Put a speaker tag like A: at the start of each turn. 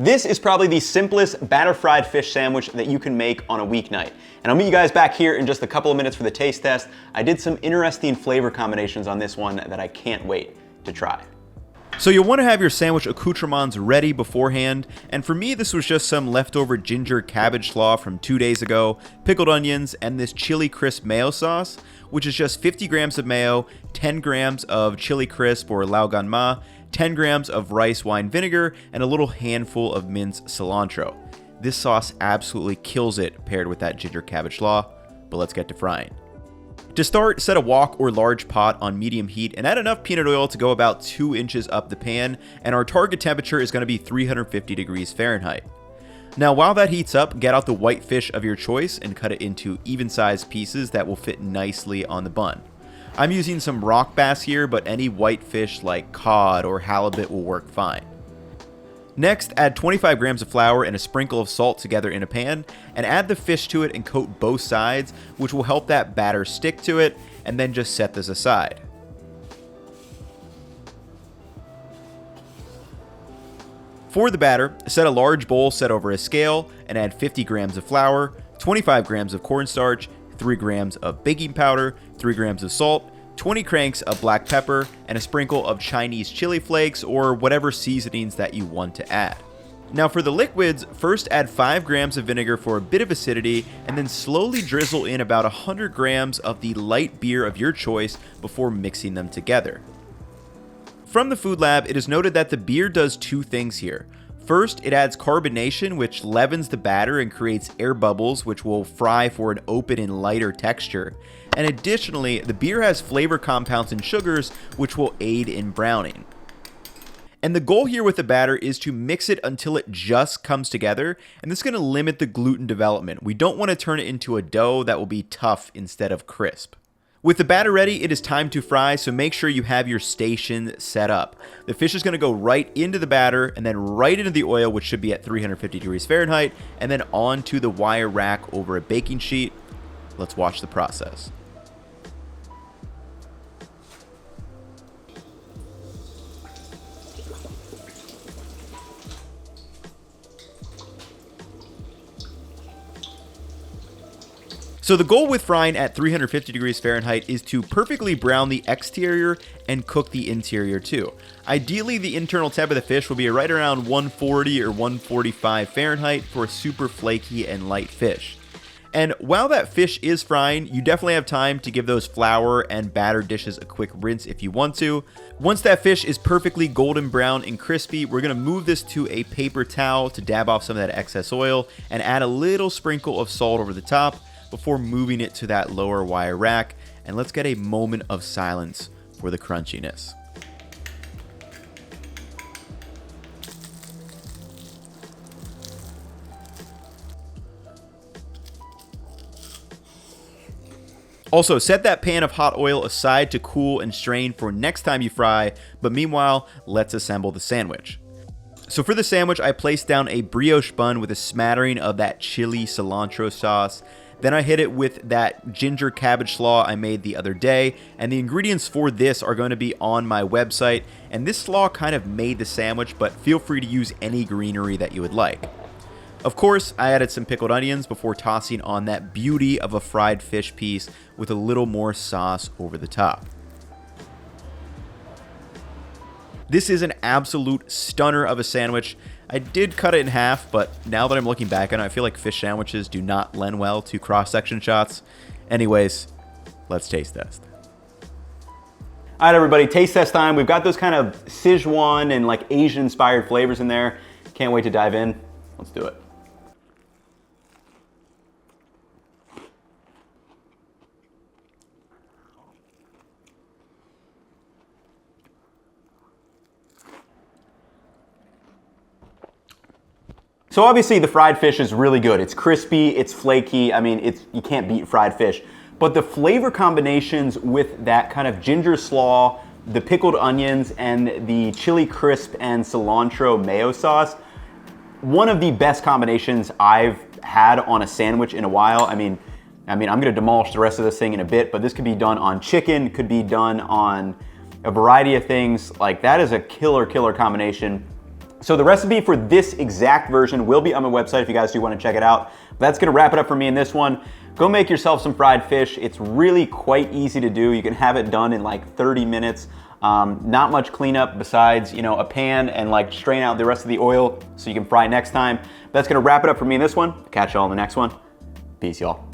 A: This is probably the simplest batter fried fish sandwich that you can make on a weeknight. And I'll meet you guys back here in just a couple of minutes for the taste test. I did some interesting flavor combinations on this one that I can't wait to try.
B: So you'll want to have your sandwich accoutrements ready beforehand, and for me this was just some leftover ginger cabbage slaw from 2 days ago, pickled onions, and this chili crisp mayo sauce, which is just 50 grams of mayo, 10 grams of chili crisp or lao gan ma, 10 grams of rice wine vinegar, and a little handful of minced cilantro. This sauce absolutely kills it paired with that ginger cabbage slaw, but let's get to frying. To start, set a wok or large pot on medium heat and add enough peanut oil to go about 2 inches up the pan, and our target temperature is going to be 350 degrees Fahrenheit. Now while that heats up, get out the white fish of your choice and cut it into even-sized pieces that will fit nicely on the bun. I'm using some rock bass here, but any white fish like cod or halibut will work fine. Next, add 25 grams of flour and a sprinkle of salt together in a pan, and add the fish to it and coat both sides, which will help that batter stick to it, and then just set this aside. For the batter, set a large bowl set over a scale and add 50 grams of flour, 25 grams of cornstarch, 3 grams of baking powder, 3 grams of salt, 20 cranks of black pepper, and a sprinkle of Chinese chili flakes or whatever seasonings that you want to add. Now for the liquids, first add 5 grams of vinegar for a bit of acidity, and then slowly drizzle in about 100 grams of the light beer of your choice before mixing them together. From the Food Lab, it is noted that the beer does 2 things here. First, it adds carbonation, which leavens the batter and creates air bubbles, which will fry for an open and lighter texture. And additionally, the beer has flavor compounds and sugars, which will aid in browning. And the goal here with the batter is to mix it until it just comes together, and this is going to limit the gluten development. We don't want to turn it into a dough that will be tough instead of crisp. With the batter ready, it is time to fry, so make sure you have your station set up. The fish is going to go right into the batter and then right into the oil, which should be at 350 degrees Fahrenheit, and then onto the wire rack over a baking sheet. Let's watch the process. So the goal with frying at 350 degrees Fahrenheit is to perfectly brown the exterior and cook the interior too. Ideally, the internal temp of the fish will be right around 140 or 145 Fahrenheit for a super flaky and light fish. And while that fish is frying, you definitely have time to give those flour and batter dishes a quick rinse if you want to. Once that fish is perfectly golden brown and crispy, we're going to move this to a paper towel to dab off some of that excess oil and add a little sprinkle of salt over the top before moving it to that lower wire rack, and let's get a moment of silence for the crunchiness. Also, set that pan of hot oil aside to cool and strain for next time you fry, but meanwhile, let's assemble the sandwich. So for the sandwich, I placed down a brioche bun with a smattering of that chili cilantro sauce. Then I hit it with that ginger cabbage slaw I made the other day, and the ingredients for this are going to be on my website, and this slaw kind of made the sandwich, but feel free to use any greenery that you would like. Of course, I added some pickled onions before tossing on that beauty of a fried fish piece with a little more sauce over the top. This is an absolute stunner of a sandwich. I did cut it in half, but now that I'm looking back on it, I feel like fish sandwiches do not lend well to cross-section shots. Anyways, let's taste test.
A: All right, everybody, taste test time. We've got those kind of Sichuan and like Asian-inspired flavors in there. Can't wait to dive in. Let's do it. So obviously the fried fish is really good. It's crispy, it's flaky. I mean, you can't beat fried fish. But the flavor combinations with that kind of ginger slaw, the pickled onions, and the chili crisp and cilantro mayo sauce, one of the best combinations I've had on a sandwich in a while. I mean, I'm gonna demolish the rest of this thing in a bit, but this could be done on chicken, could be done on a variety of things. Like, that is a killer combination. So the recipe for this exact version will be on my website if you guys do want to check it out. That's gonna wrap it up for me in this one. Go make yourself some fried fish. It's really quite easy to do. You can have it done in like 30 minutes. Not much cleanup besides, you know, a pan and like strain out the rest of the oil so you can fry next time. That's gonna wrap it up for me in this one. Catch y'all in the next one. Peace, y'all.